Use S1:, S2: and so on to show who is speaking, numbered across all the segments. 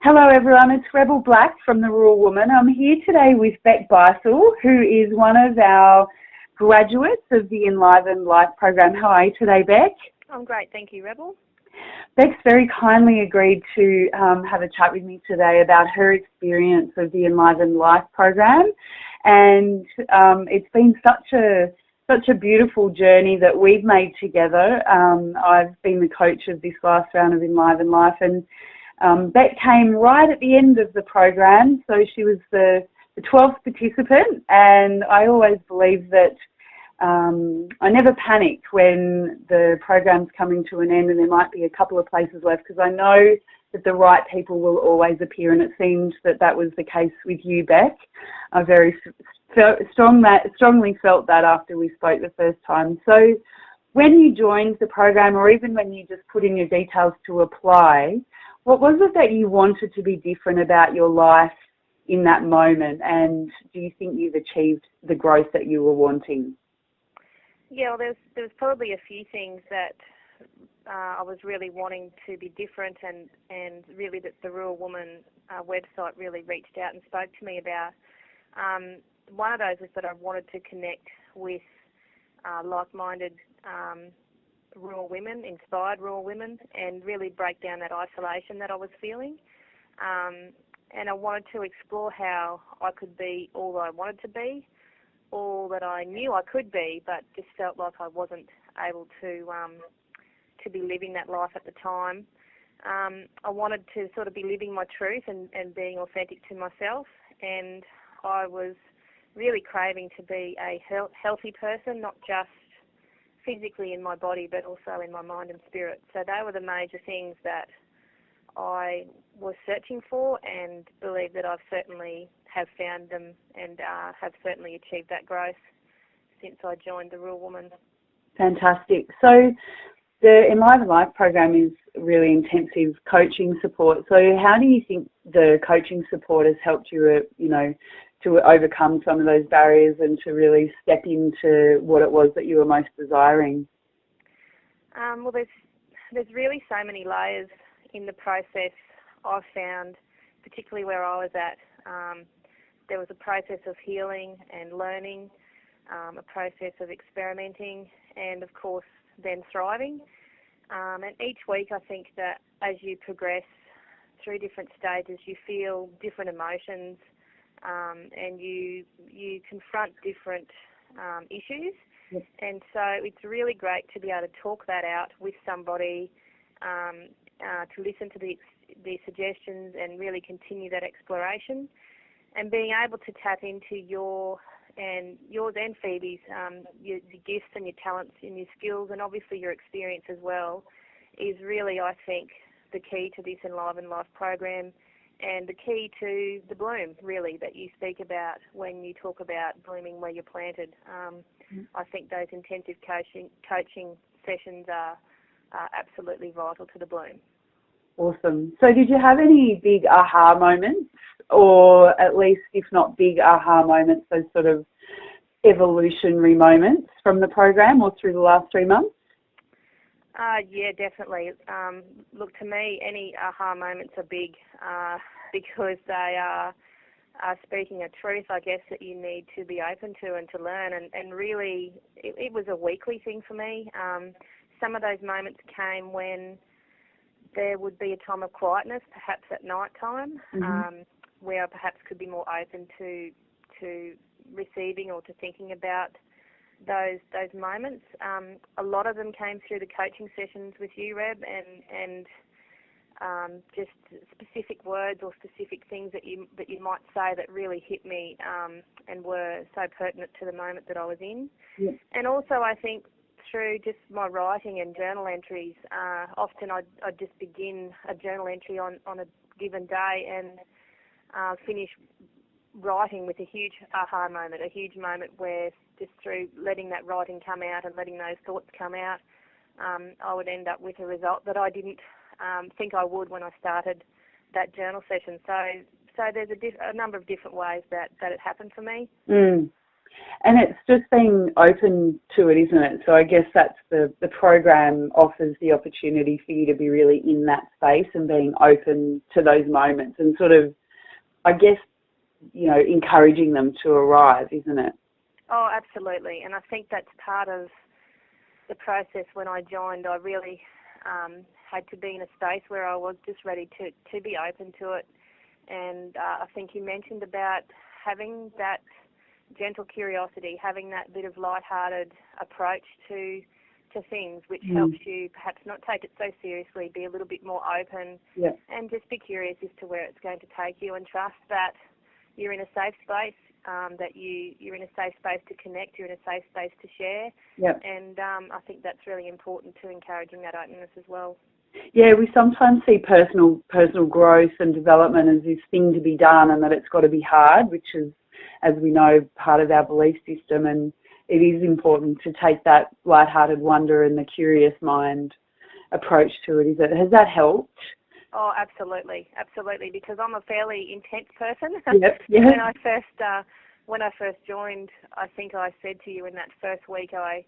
S1: Hello everyone, it's Rebel Black from The Rural Woman. I'm here today with Bec Beissel, who is one of our graduates of the Enliven Life program. How are you today, Bec?
S2: I'm great, thank you, Rebel.
S1: Bec's very kindly agreed to have a chat with me today about her experience of the Enliven Life program, and it's been such a beautiful journey that we've made together. I've been the coach of this last round of Enliven Life, and Bec came right at the end of the program, so she was the 12th participant, and I always believe that I never panic when the program's coming to an end and there might be a couple of places left, because I know that the right people will always appear, and it seemed that that was the case with you, Bec. I very strongly felt that after we spoke the first time. So when you joined the program, or even when you just put in your details to apply, what was it that you wanted to be different about your life in that moment, and do you think you've achieved the growth that you were wanting?
S2: Yeah, well, there was probably a few things that I was really wanting to be different, and really that the Rural Woman website really reached out and spoke to me about. One of those was that I wanted to connect with like-minded rural women, inspired rural women, and really break down that isolation that I was feeling. And I wanted to explore how I could be all that I wanted to be, all that I knew I could be, but just felt like I wasn't able to be living that life at the time. I wanted to sort of be living my truth and being authentic to myself, and I was really craving to be a healthy person, not just physically in my body, but also in my mind and spirit. So they were the major things that I was searching for, and believe that I've certainly have found them, and have certainly achieved that growth since I joined the Rural Woman.
S1: Fantastic. So the Enliven Life program is really intensive coaching support. So how do you think the coaching support has helped you, to overcome some of those barriers and to really step into what it was that you were most desiring?
S2: Well, there's really so many layers in the process I've found, particularly where I was at. There was a process of healing and learning, a process of experimenting, and of course then thriving. And each week I think that as you progress through different stages, you feel different emotions, and you confront different issues. Yes. And so it's really great to be able to talk that out with somebody, to listen to the suggestions and really continue that exploration, and being able to tap into yours and Phoebe's, your gifts and your talents and your skills, and obviously your experience as well, is really, I think, the key to this Enliven Life program, and the key to the bloom, really, that you speak about when you talk about blooming where you're planted. I think those intensive coaching sessions are absolutely vital to the bloom.
S1: Awesome. So did you have any big aha moments, or at least, if not big aha moments, those sort of evolutionary moments from the program or through the last 3 months?
S2: Yeah, definitely. Look, to me, any aha moments are big because they are speaking a truth, I guess, that you need to be open to and to learn. And really, it was a weekly thing for me. Some of those moments came when there would be a time of quietness, perhaps at night time, where I perhaps could be more open to receiving or to thinking about those moments. A lot of them came through the coaching sessions with you, Reb, and just specific words or specific things that you might say that really hit me, and were so pertinent to the moment that I was in. Yeah. And also, I think through just my writing and journal entries, often I'd just begin a journal entry on a given day and finish writing with a huge aha moment, a huge moment where just through letting that writing come out and letting those thoughts come out, I would end up with a result that I didn't think I would when I started that journal session. So there's a number of different ways that it happened for me.
S1: And it's just being open to it, isn't it? So I guess that's the program offers the opportunity for you to be really in that space and being open to those moments and sort of, I guess, you know, encouraging them to arrive, isn't it?
S2: Oh, absolutely. And I think that's part of the process. When I joined, I really had to be in a space where I was just ready to be open to it. And I think you mentioned about having that gentle curiosity, having that bit of light-hearted approach to things, which helps you perhaps not take it so seriously, be a little bit more open, and just be curious as to where it's going to take you, and trust that you're in a safe space, that you're in a safe space to connect, you're in a safe space to share, and I think that's really important to encouraging that openness as well.
S1: Yeah, we sometimes see personal growth and development as this thing to be done and that it's got to be hard, which is, as we know, part of our belief system, and it is important to take that light-hearted wonder and the curious mind approach to it. Has that helped?
S2: Oh, absolutely, because I'm a fairly intense person.
S1: Yep.
S2: When I first joined, I think I said to you in that first week, I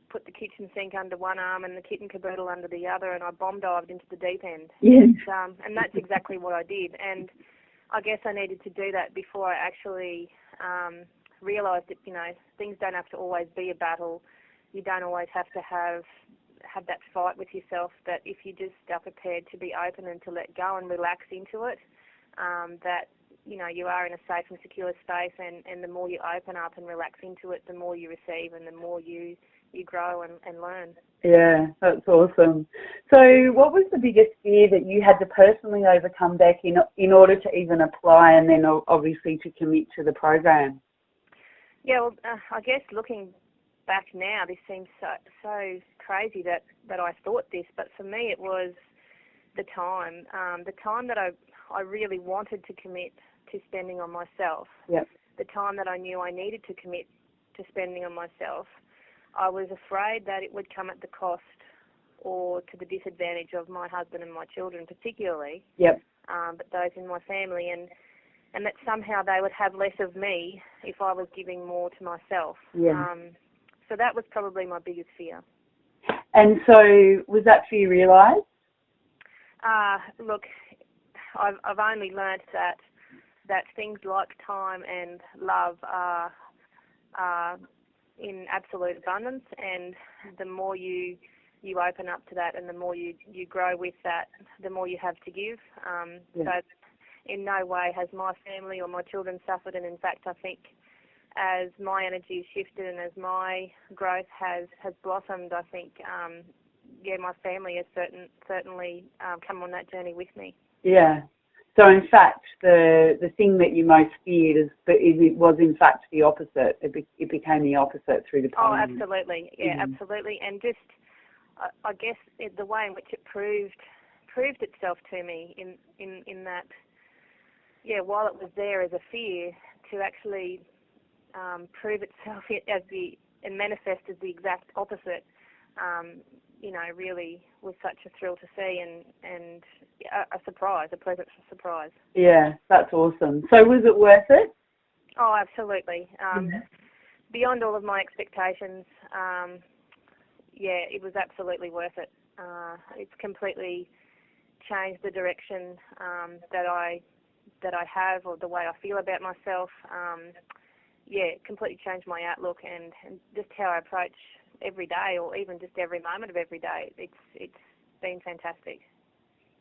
S2: put the kitchen sink under one arm and the kitten caboodle under the other, and I bomb dived into the deep end.
S1: Yes.
S2: And that's exactly what I did. And I guess I needed to do that before I actually realised that, you know, things don't have to always be a battle. You don't always have to have that fight with yourself, that if you just are prepared to be open and to let go and relax into it, that, you know, you are in a safe and secure space, and the more you open up and relax into it, the more you receive and the more you grow and learn.
S1: Yeah, that's awesome. So what was the biggest fear that you had to personally overcome, Bec, in order to even apply and then obviously to commit to the program?
S2: Yeah, well, I guess looking back now, this seems so crazy that I thought this, but for me it was the time that I really wanted to commit to spending on myself, the time that I knew I needed to commit to spending on myself. I was afraid that it would come at the cost or to the disadvantage of my husband and my children particularly, but those in my family, and that somehow they would have less of me if I was giving more to myself. So that was probably my biggest fear.
S1: And so was that fear realised?
S2: Look, I've only learnt that things like time and love are in absolute abundance, and the more you open up to that and the more you grow with that, the more you have to give. So in no way has my family or my children suffered, and in fact I think as my energy has shifted and as my growth has blossomed, I think my family has certainly come on that journey with me. Yeah.
S1: So in fact, the thing that you most feared it was in fact the opposite. It became the opposite through the program.
S2: Oh, absolutely. Yeah, absolutely. And just, I guess, the way in which it proved itself to me in that, while it was there as a fear, to actually prove itself and manifest as the exact opposite, really was such a thrill to see and a surprise, a pleasant surprise.
S1: Yeah, that's awesome. So was it worth it?
S2: Oh, absolutely. Beyond all of my expectations, it was absolutely worth it. It's completely changed the direction that I have, or the way I feel about myself. It completely changed my outlook and just how I approach every day, or even just every moment of every day. It's been fantastic.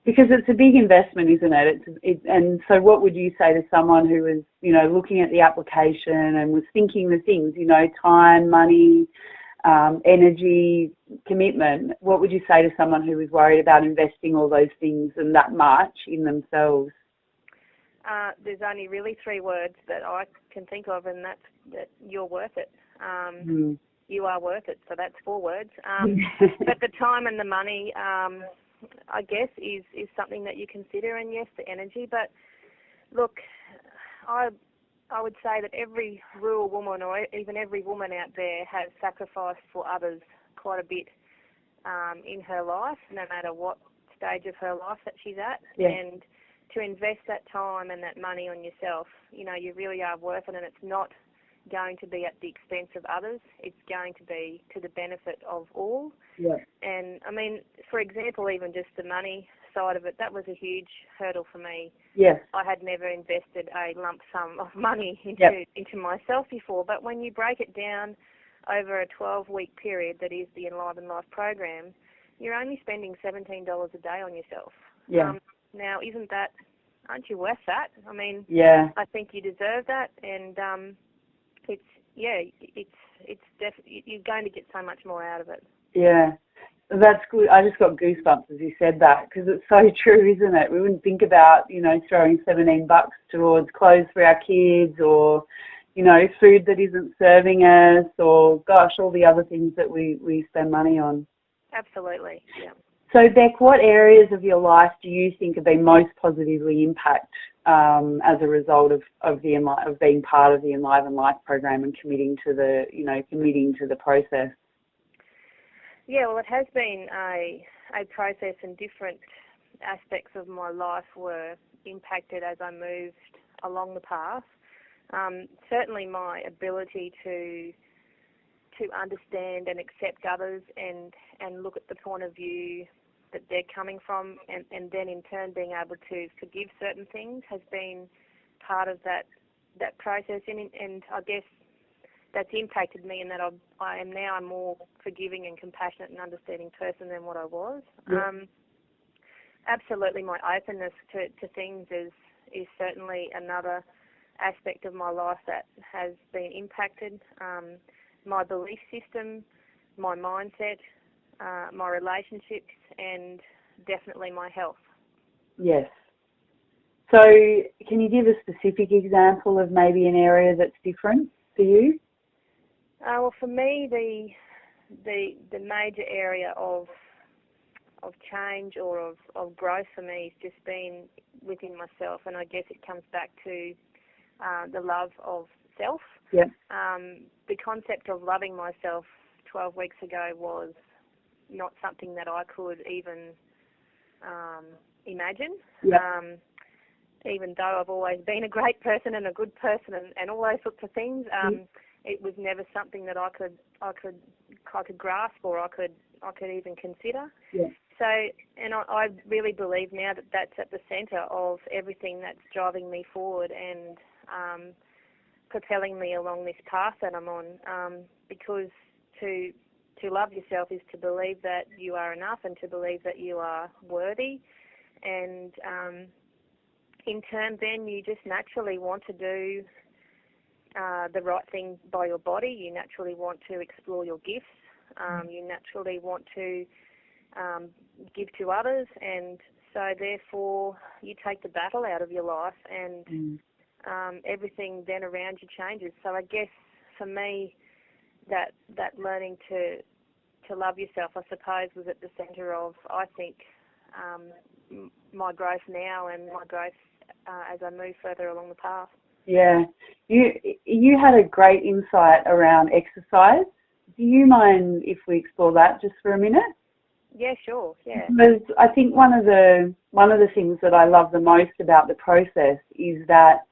S1: Because it's a big investment, isn't it? And so what would you say to someone who was, looking at the application and was thinking the things, time, money, energy, commitment? What would you say to someone who was worried about investing all those things and that much in themselves?
S2: There's only really 3 words that I can think of, and that's that you're worth it. You are worth it, so that's 4 words. But the time and the money, I guess, is something that you consider, and yes, the energy. But look, I would say that every rural woman, or even every woman out there, has sacrificed for others quite a bit in her life, no matter what stage of her life that she's at. And to invest that time and that money on yourself, you really are worth it, and it's not going to be at the expense of others. It's going to be to the benefit of all.
S1: Yeah.
S2: And, I mean, for example, even just the money side of it, that was a huge hurdle for me.
S1: Yes.
S2: I had never invested a lump sum of money into myself before, but when you break it down over a 12-week period that is the Enliven Life program, you're only spending $17 a day on yourself.
S1: Yeah.
S2: Now, aren't you worth that? I mean,
S1: yeah.
S2: I think you deserve that, and you're going to get so much more out of it.
S1: Yeah. That's good. I just got goosebumps as you said that, because it's so true, isn't it? We wouldn't think about, throwing $17 towards clothes for our kids, or, food that isn't serving us, or, gosh, all the other things that we spend money on.
S2: Absolutely, yeah.
S1: So, Bec, what areas of your life do you think have been most positively impacted as a result of being part of the Enliven Life program and committing to the process?
S2: Yeah, well, it has been a process, and different aspects of my life were impacted as I moved along the path. Certainly my ability to understand and accept others and look at the point of view that they're coming from, and then in turn being able to forgive certain things has been part of that process, and I guess that's impacted me in that I am now a more forgiving and compassionate and understanding person than what I was.
S1: Yeah.
S2: Absolutely, my openness to things is certainly another aspect of my life that has been impacted. My belief system, my mindset, my relationships, and definitely my health.
S1: Yes. So can you give a specific example of maybe an area that's different for you?
S2: Well, for me, the major area of change or of growth for me has just been within myself, and I guess it comes back to the love of self.
S1: Yep.
S2: The concept of loving myself 12 weeks ago was not something that I could even imagine.
S1: Yep.
S2: Even though I've always been a great person and a good person and all those sorts of things, it was never something that I could grasp or I could even consider.
S1: Yeah.
S2: So, and I really believe now that that's at the centre of everything that's driving me forward and propelling me along this path that I'm on. Because to love yourself is to believe that you are enough and to believe that you are worthy, and in turn, then you just naturally want to do the right thing by your body. You naturally want to explore your gifts. You naturally want to give to others, and so therefore you take the battle out of your life, and everything then around you changes. So I guess for me, that learning to love yourself, I suppose, was at the centre of, I think, my growth now and my growth as I move further along the path. Yeah.
S1: You had a great insight around exercise. Do you mind if we explore that just for a minute?
S2: Yeah, sure. Yeah.
S1: Because I think one of the things that I love the most about the process is that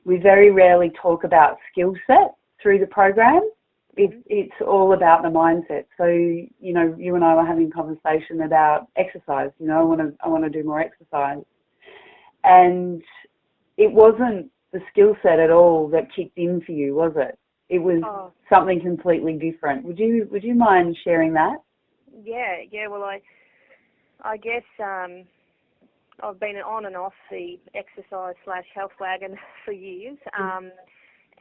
S1: we very rarely talk about skill set through the program. It's all about the mindset. So, you and I were having a conversation about exercise. I want to do more exercise. And it wasn't the skill set at all that kicked in for you, was it? It was something completely different. Would you mind sharing that?
S2: Yeah. Well, I guess I've been on and off the exercise/health wagon for years,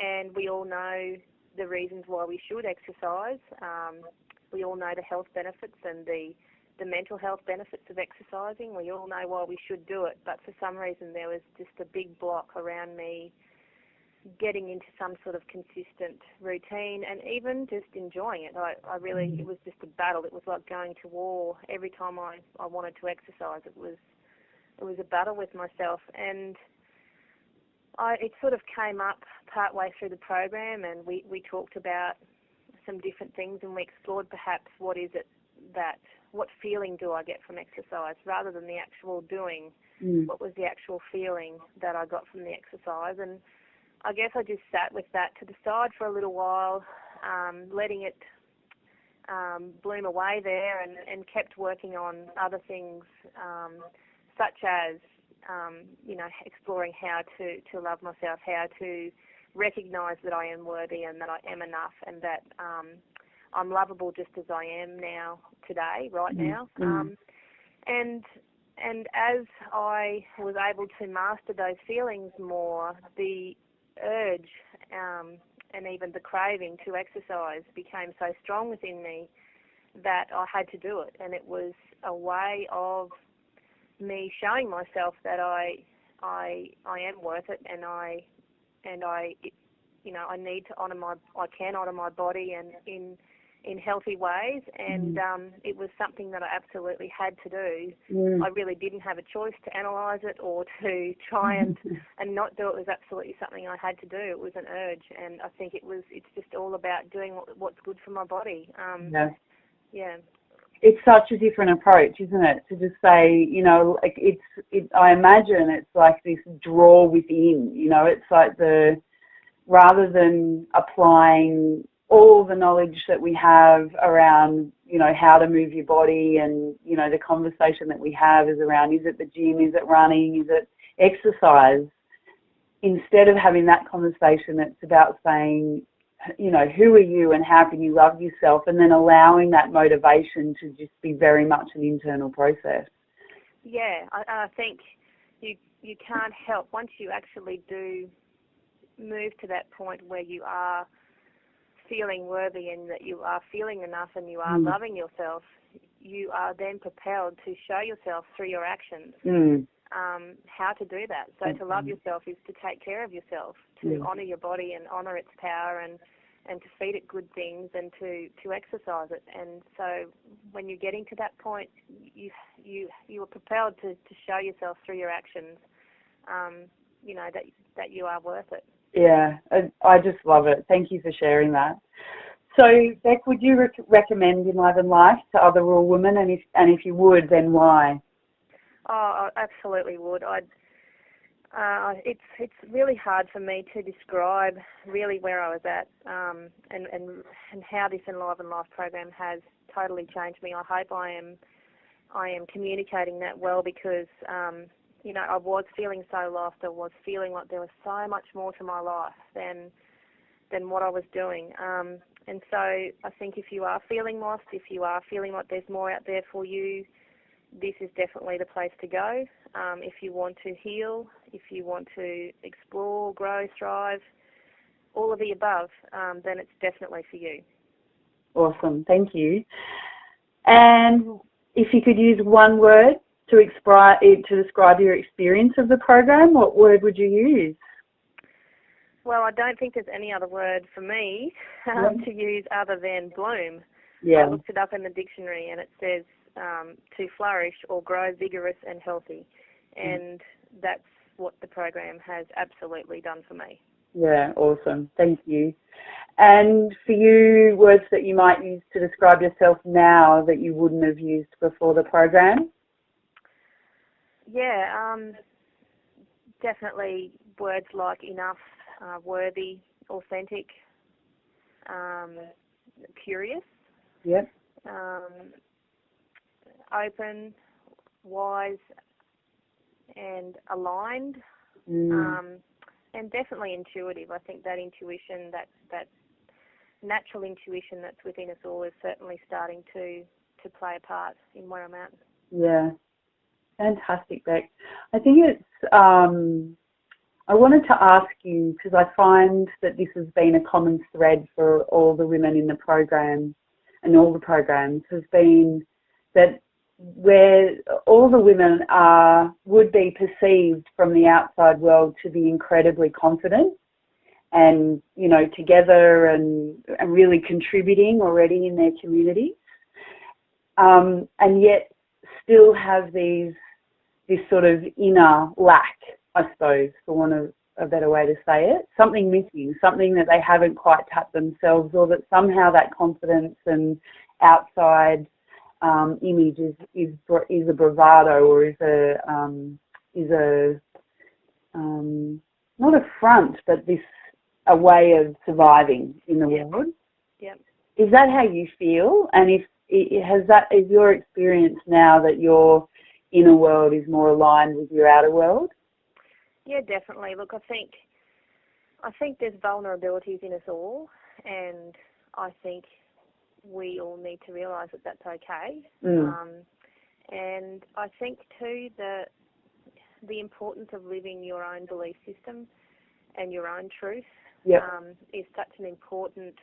S2: and we all know the reasons why we should exercise. We all know the health benefits and the mental health benefits of exercising. We all know why we should do it, but for some reason there was just a big block around me getting into some sort of consistent routine and even just enjoying it. It was just a battle. It was like going to war. Every time I wanted to exercise, it was a battle with myself, and it sort of came up partway through the program, and we talked about some different things, and we explored perhaps what feeling do I get from exercise rather than the actual doing. What was the actual feeling that I got from the exercise? And I guess I just sat with that to the side for a little while, letting it bloom away there, and kept working on other things, such as, exploring how to love myself, how to recognise that I am worthy and that I am enough, and that I'm lovable just as I am now, today, right now. And as I was able to master those feelings more, the urge and even the craving to exercise became so strong within me that I had to do it. And it was a way of me showing myself that I am worth it, and I need to I can honour my body and in healthy ways, and it was something that I absolutely had to do. I really didn't have a choice to analyse it or to try and not do it. It was absolutely something I had to do. It was an urge, and I think it's just all about doing what's good for my body. Yeah.
S1: It's such a different approach, isn't it? To just say, I imagine it's like this draw within, it's like rather than applying all the knowledge that we have around, how to move your body, and, the conversation that we have is around, is it the gym, is it running, is it exercise? Instead of having that conversation, it's about saying, who are you and how can you love yourself, and then allowing that motivation to just be very much an internal process.
S2: Yeah, I think you can't help, once you actually do move to that point where you are feeling worthy and that you are feeling enough and you are loving yourself, you are then propelled to show yourself through your actions how to do that. So to love yourself is to take care of yourself, to honour your body and honour its power, and to feed it good things, and to exercise it. And so when you're getting to that point, you are propelled to show yourself through your actions, that you are worth it.
S1: Yeah, I just love it. Thank you for sharing that. So, Bec, would you recommend Enliven Life to other rural women, and if you would, then why?
S2: Oh, I absolutely would. It's really hard for me to describe really where I was at, and how this Enliven Life program has totally changed me. I hope I am communicating that well, because I was feeling so lost. I was feeling like there was so much more to my life than what I was doing. And so I think if you are feeling lost, if you are feeling like there's more out there for you, this is definitely the place to go. If you want to heal, if you want to explore, grow, thrive, all of the above, then it's definitely for you.
S1: Awesome. Thank you. And if you could use one word to describe your experience of the program, what word would you use?
S2: Well, I don't think there's any other word for me to use other than bloom.
S1: Yeah.
S2: I looked it up in the dictionary, and it says to flourish or grow vigorous and healthy. And that's what the program has absolutely done for me.
S1: Yeah, awesome. Thank you. And for you, words that you might use to describe yourself now that you wouldn't have used before the program?
S2: Yeah, definitely words like enough, worthy, authentic, curious,
S1: Yep.
S2: open, wise, and aligned, and definitely intuitive. I think that intuition, that natural intuition that's within us all, is certainly starting to play a part in where I'm at.
S1: Yeah. Fantastic, Bec. I think it's, I wanted to ask you, because I find that this has been a common thread for all the women in the program and all the programs, has been that where all the women would be perceived from the outside world to be incredibly confident and, together and really contributing already in their communities, and yet still have this sort of inner lack, I suppose, for want of a better way to say it, something missing, something that they haven't quite tapped themselves, or that somehow that confidence and outside image is a bravado, or is a not a front, but a way of surviving in the world.
S2: Yep.
S1: Is that how you feel? And is your experience now that your inner world is more aligned with your outer world?
S2: Yeah, definitely. Look, I think there's vulnerabilities in us all, and I think we all need to realise that that's okay. And I think too the importance of living your own belief system and your own truth is such an important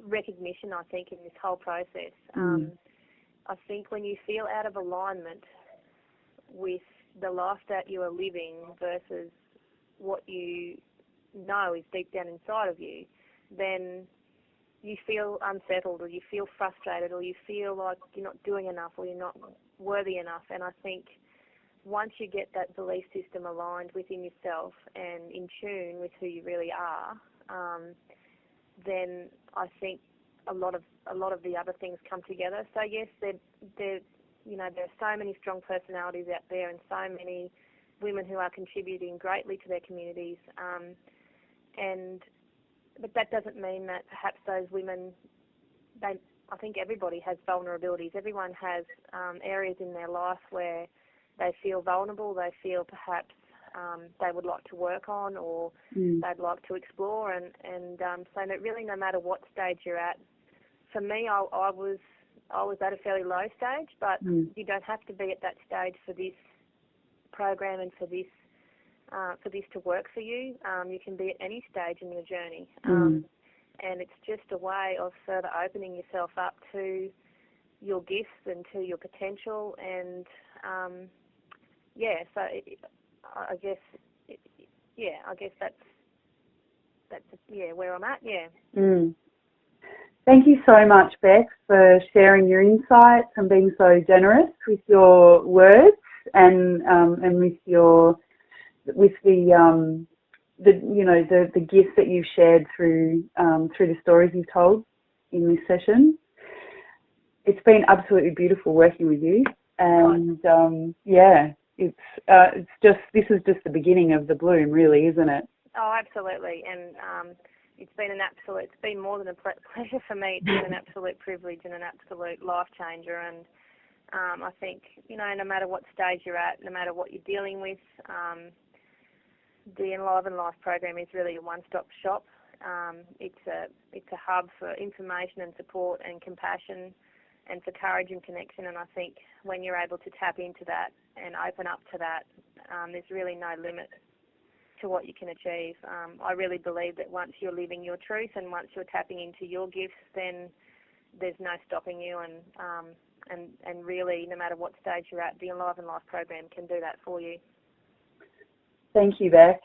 S2: recognition, I think, in this whole process. I think when you feel out of alignment with the life that you are living versus what you know is deep down inside of you, then you feel unsettled, or you feel frustrated, or you feel like you're not doing enough, or you're not worthy enough. And I think once you get that belief system aligned within yourself and in tune with who you really are, then I think a lot of the other things come together. So yes, there are so many strong personalities out there, and so many women who are contributing greatly to their communities. But that doesn't mean that perhaps those women, I think everybody has vulnerabilities. Everyone has areas in their life where they feel vulnerable, they feel perhaps they would like to work on, or they'd like to explore. And so that really, no matter what stage you're at, for me, I was at a fairly low stage, but you don't have to be at that stage for this program and for this to work for you. You can be at any stage in your journey, and it's just a way of further opening yourself up to your gifts and to your potential. And so I guess that's where I'm at. Yeah.
S1: Thank you so much, Bec, for sharing your insights and being so generous with your words and with the gifts that you've shared through the stories you've told in this session. It's been absolutely beautiful working with you, and this is just the beginning of the bloom, really, isn't it?
S2: Oh, absolutely, and it's been more than a pleasure for me. It's been an absolute privilege and an absolute life changer. And I think, no matter what stage you're at, no matter what you're dealing with, the Enliven Life program is really a one-stop shop. It's a hub for information and support and compassion and for courage and connection. And I think when you're able to tap into that and open up to that, there's really no limit to what you can achieve. I really believe that once you're living your truth and once you're tapping into your gifts, then there's no stopping you. And really, no matter what stage you're at, the Enliven Life program can do that for you.
S1: Thank you, Bec.